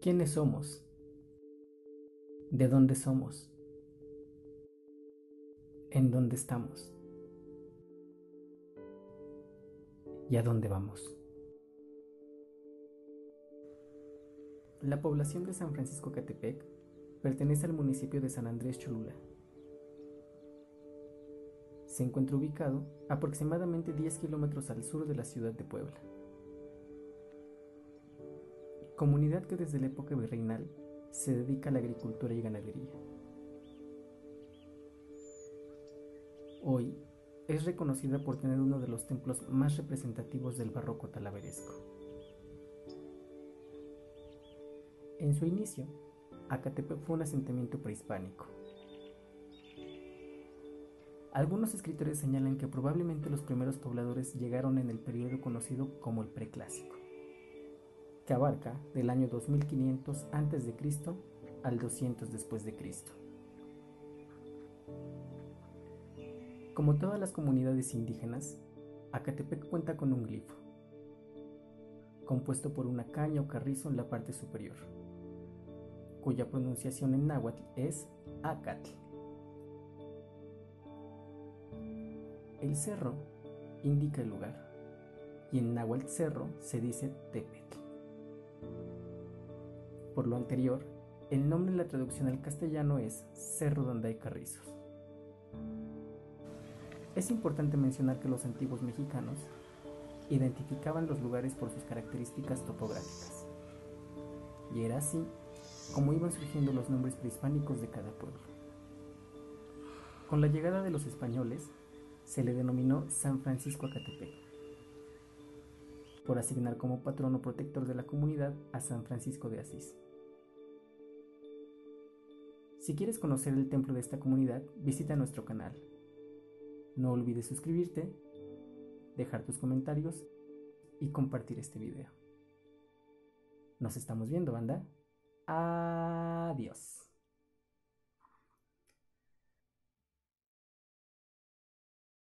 ¿Quiénes somos? ¿De dónde somos? ¿En dónde estamos? ¿Y a dónde vamos? La población de San Francisco Catepec pertenece al municipio de San Andrés Cholula. Se encuentra ubicado aproximadamente 10 kilómetros al sur de la ciudad de Puebla. Comunidad que desde la época virreinal se dedica a la agricultura y ganadería. Hoy es reconocida por tener uno de los templos más representativos del barroco talaveresco. En su inicio, Acatepec fue un asentamiento prehispánico. Algunos escritores señalan que probablemente los primeros pobladores llegaron en el periodo conocido como el Preclásico, que abarca del año 2500 a.C. al 200 después de Cristo. Como todas las comunidades indígenas, Acatepec cuenta con un glifo, compuesto por una caña o carrizo en la parte superior, cuya pronunciación en náhuatl es Acatl. El cerro indica el lugar, y en náhuatl cerro se dice Tepetl. Por lo anterior, el nombre en la traducción al castellano es Cerro donde hay carrizos. Es importante mencionar que los antiguos mexicanos identificaban los lugares por sus características topográficas, y era así como iban surgiendo los nombres prehispánicos de cada pueblo. Con la llegada de los españoles, se le denominó San Francisco Acatepec, por asignar como patrono protector de la comunidad a San Francisco de Asís. Si quieres conocer el templo de esta comunidad, visita nuestro canal. No olvides suscribirte, dejar tus comentarios y compartir este video. Nos estamos viendo, banda. Adiós.